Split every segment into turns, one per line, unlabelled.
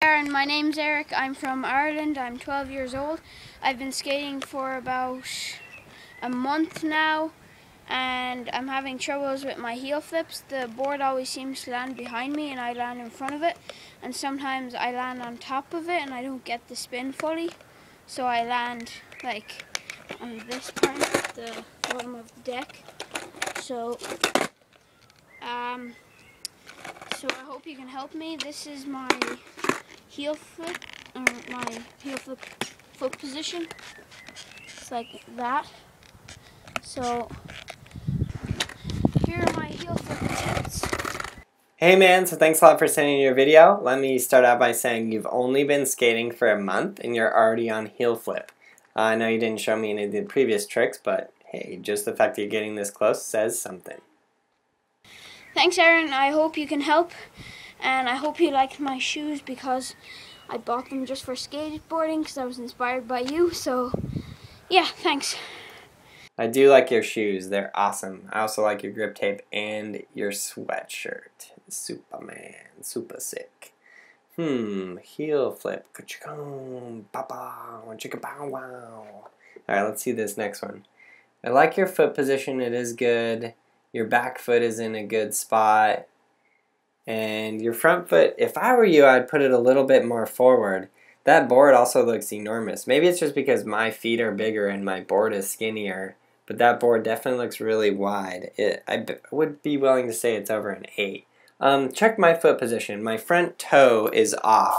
Aaron, my name's Eric. I'm from Ireland. I'm 12 years old. I've been skating for about a month now, and I'm having troubles with my heel flips. The board always seems to land behind me and I land in front of it, and sometimes I land on top of it and I don't get the spin fully, so I land like on this part, the bottom of the deck. So I hope you can help me. This is my heel flip, or my heel flip foot position. It's like that. So here are my heel flip tips.
Hey man, so thanks a lot for sending your video. Let me start out by saying you've only been skating for a month and you're already on heel flip. I know you didn't show me any of the previous tricks, but hey, just the fact that you're getting this close says something.
Thanks, Aaron. I hope you can help, and I hope you like my shoes because I bought them just for skateboarding because I was inspired by you. So yeah, thanks.
I do like your shoes. They're awesome. I also like your grip tape and your sweatshirt. Superman. Super sick. Heel flip. Alright, let's see this next one. I like your foot position. It is good. Your back foot is in a good spot. And your front foot, if I were you, I'd put it a little bit more forward. That board also looks enormous. Maybe it's just because my feet are bigger and my board is skinnier. But that board definitely looks really wide. I would be willing to say it's over an 8. Check my foot position. My front toe is off.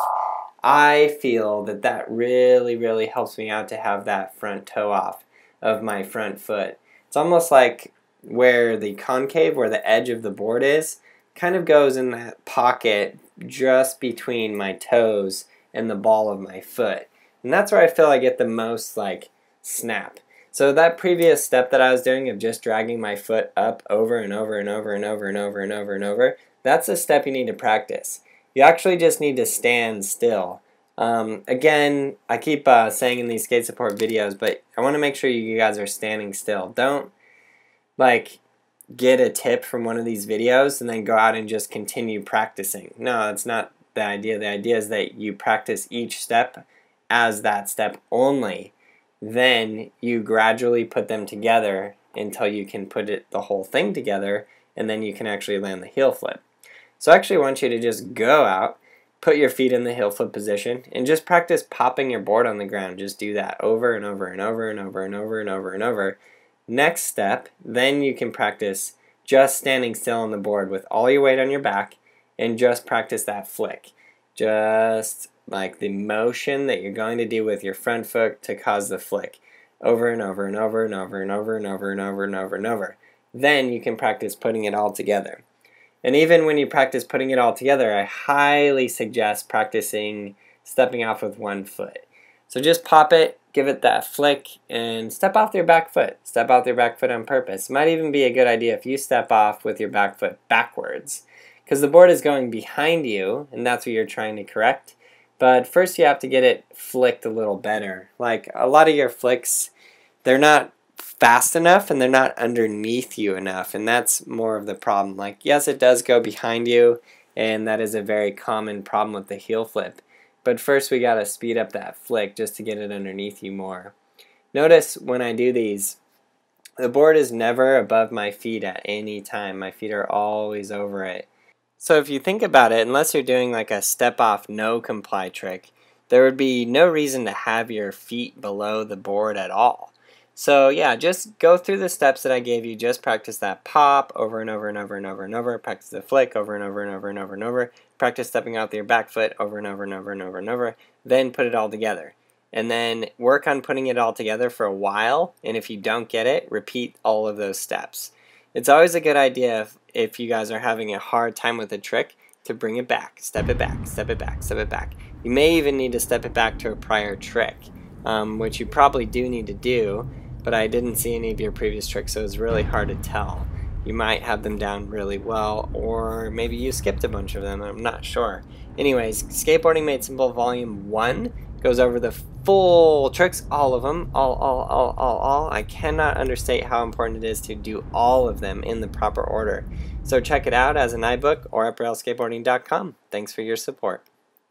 I feel that really, really helps me out to have that front toe off of my front foot. It's almost like where the concave, where the edge of the board is, kind of goes in that pocket just between my toes and the ball of my foot. And that's where I feel I get the most like snap. So that previous step that I was doing of just dragging my foot up over and over and over and over and over and over and over, that's a step you need to practice. You actually just need to stand still. Again, I keep saying in these skate support videos, but I want to make sure you guys are standing still. Don't like get a tip from one of these videos and then go out and just continue practicing. No, that's not the idea. The idea is that you practice each step as that step only. Then you gradually put them together until you can put the whole thing together, and then you can actually land the heel flip. So I actually want you to just go out, put your feet in the heel flip position, and just practice popping your board on the ground. Just do that over and over and over and over and over and over and over. Next step, then you can practice just standing still on the board with all your weight on your back and just practice that flick. Just like the motion that you're going to do with your front foot to cause the flick. Over and over and over and over and over and over and over and over and over. Then you can practice putting it all together. And even when you practice putting it all together, I highly suggest practicing stepping off with one foot. So just pop it, give it that flick, and step off your back foot. Step off your back foot on purpose. It might even be a good idea if you step off with your back foot backwards, because the board is going behind you, and that's what you're trying to correct. But first you have to get it flicked a little better. Like a lot of your flicks, they're not fast enough and they're not underneath you enough, and that's more of the problem. Like, yes, it does go behind you, and that is a very common problem with the heel flip. But first we gotta speed up that flick just to get it underneath you more. Notice when I do these, the board is never above my feet at any time. My feet are always over it. So if you think about it, unless you're doing like a step off no comply trick, there would be no reason to have your feet below the board at all. So yeah, just go through the steps that I gave you. Just practice that pop over and over and over and over and over. Practice the flick over and over and over and over and over. Practice stepping out with your back foot over and over and over and over and over. Then put it all together. And then work on putting it all together for a while. And if you don't get it, repeat all of those steps. It's always a good idea if you guys are having a hard time with a trick to bring it back. Step it back, step it back, step it back. You may even need to step it back to a prior trick, which you probably do need to do. But I didn't see any of your previous tricks, so it's really hard to tell. You might have them down really well, or maybe you skipped a bunch of them, I'm not sure. Anyways, Skateboarding Made Simple Volume 1 goes over the full tricks, all of them, all. I cannot understate how important it is to do all of them in the proper order. So check it out as an iBook or at brailleskateboarding.com. Thanks for your support.